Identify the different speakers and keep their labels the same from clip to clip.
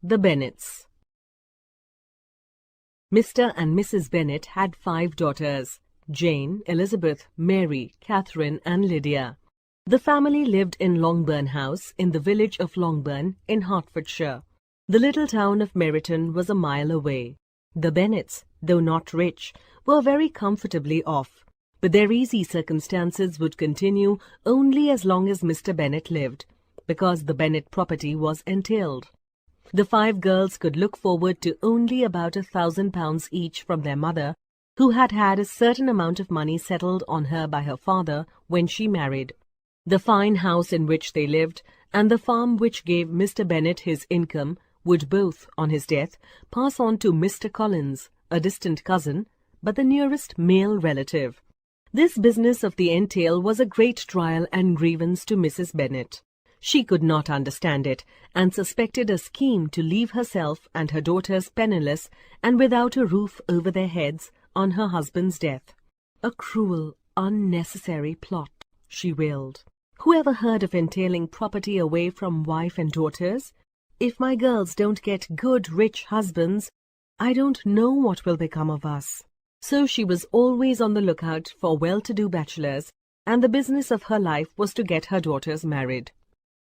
Speaker 1: The Bannets. Mr. and Mrs. Bennet had 5 daughters: Jane, Elizabeth, Mary, Catherine, and Lydia. The family lived in Longbourn House in the village of Longbourn in Hertfordshire. The little town of Meryton was a mile away. The Bennets, though not rich, were very comfortably off, but their easy circumstances would continue only as long as Mr. Bennet lived, because the Bennet property was entailed. The 5 girls could look forward to only about £1,000 each from their mother, who had had a certain amount of money settled on her by her father when she married. The fine house in which they lived, and the farm which gave Mr. Bennet his income, would both, on his death, pass on to Mr. Collins, a distant cousin, but the nearest male relative. This business of the entail was a great trial and grievance to Mrs. Bennet. She could not understand it, and suspected a scheme to leave herself and her daughters penniless and without a roof over their heads on her husband's death. A cruel, unnecessary plot, she wailed. Whoever heard of entailing property away from wife and daughters? If my girls don't get good, rich husbands, I don't know what will become of us. So she was always on the lookout for well-to-do bachelors, and the business of her life was to get her daughters married.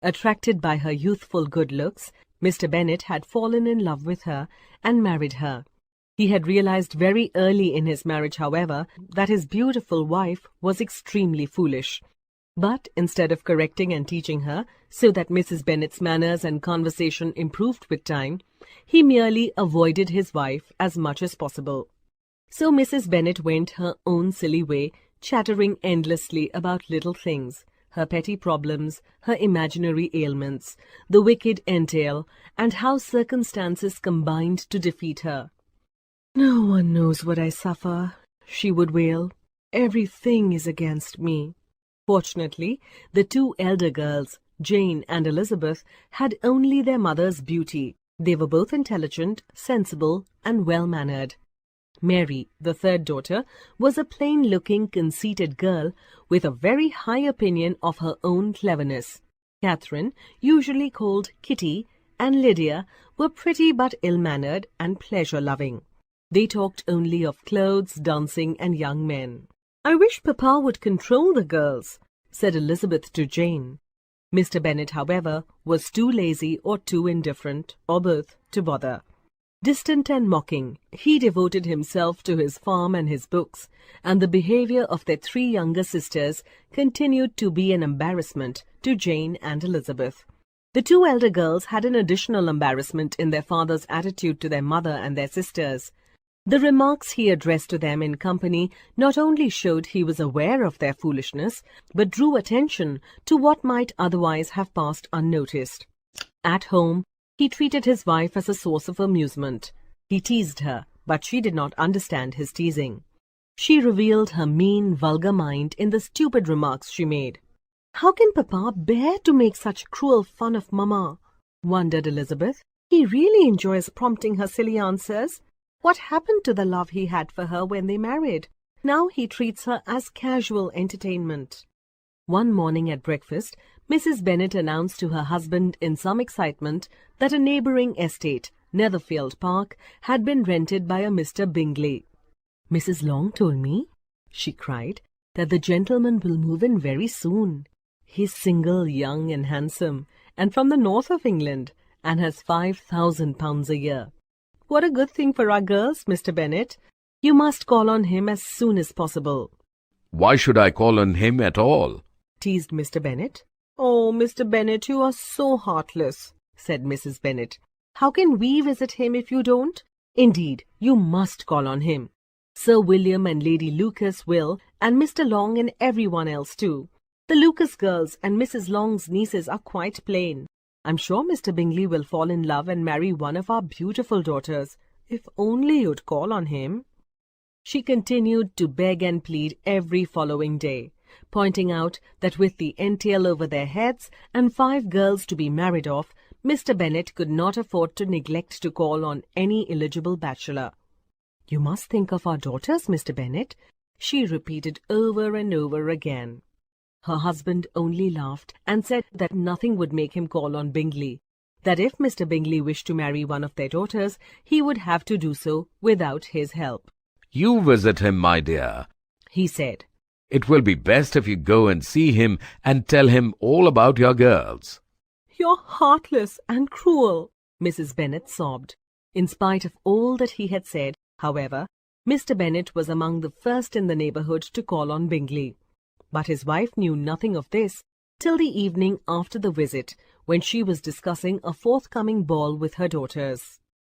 Speaker 1: Attracted by her youthful good looks, Mr. Bennet had fallen in love with her and married her. He had realized very early in his marriage, however, that his beautiful wife was extremely foolish. But instead of correcting and teaching her, so that Mrs. Bennet's manners and conversation improved with time, he merely avoided his wife as much as possible. So Mrs. Bennet went her own silly way, chattering endlessly about little things, her petty problems, her imaginary ailments, the wicked entail, and how circumstances combined to defeat her. "No one knows what I suffer," she would wail. "Everything is against me." Fortunately, the 2 elder girls, Jane and Elizabeth, had only their mother's beauty. They were both intelligent, sensible, and well-mannered. Mary, the 3rd daughter, was a plain-looking, conceited girl with a very high opinion of her own cleverness. Catherine, usually called Kitty, and Lydia were pretty but ill-mannered and pleasure-loving. They talked only of clothes, dancing, and young men. "I wish Papa would control the girls," said Elizabeth to Jane. Mr. Bennet, however, was too lazy or too indifferent, or both, to bother. Distant and mocking, he devoted himself to his farm and his books, and the behavior of their 3 younger sisters continued to be an embarrassment to Jane and Elizabeth. The 2 elder girls had an additional embarrassment in their father's attitude to their mother and their sisters. The remarks he addressed to them in company not only showed he was aware of their foolishness, but drew attention to what might otherwise have passed unnoticed. At home, he treated his wife as a source of amusement. He teased her, but she did not understand his teasing. She revealed her mean, vulgar mind in the stupid remarks she made. "How can Papa bear to make such cruel fun of Mamma?" wondered Elizabeth. "He really enjoys prompting her silly answers. What happened to the love he had for her when they married? Now he treats her as casual entertainment." One morning at breakfast, Mrs. Bennet announced to her husband in some excitement that a neighbouring estate, Netherfield Park, had been rented by a Mr. Bingley. "Mrs. Long told me," she cried, "that the gentleman will move in very soon. He's single, young and handsome, and from the north of England, and has £5,000 a year. What a good thing for our girls, Mr. Bennet. You must call on him as soon as possible."
Speaker 2: "Why should I call on him at all?"
Speaker 1: teased Mr. Bennet. "Oh, Mr. Bennet, you are so heartless," said Mrs. Bennet. "How can we visit him if you don't? Indeed, you must call on him. Sir William and Lady Lucas will, and Mr. Long and everyone else too. The Lucas girls and Mrs. Long's nieces are quite plain. I'm sure Mr. Bingley will fall in love and marry one of our beautiful daughters. If only you'd call on him." She continued to beg and plead every following day, pointing out that with the entail over their heads and 5 girls to be married off, Mr. Bennet could not afford to neglect to call on any eligible bachelor. "You must think of our daughters, Mr. Bennet," she repeated over and over again. Her husband only laughed and said that nothing would make him call on Bingley. that if Mr. Bingley wished to marry one of their daughters, he would have to do so without his help.
Speaker 2: You visit him, my dear,
Speaker 1: he said.
Speaker 2: It will be best if you go and see him and tell him all about your girls.
Speaker 1: You're heartless and cruel, Mrs. Bennet sobbed. In spite of all that he had said, however, Mr. Bennet was among the first in the neighbourhood to call on Bingley. But his wife knew nothing of this till the evening after the visit, when she was discussing a forthcoming ball with her daughters.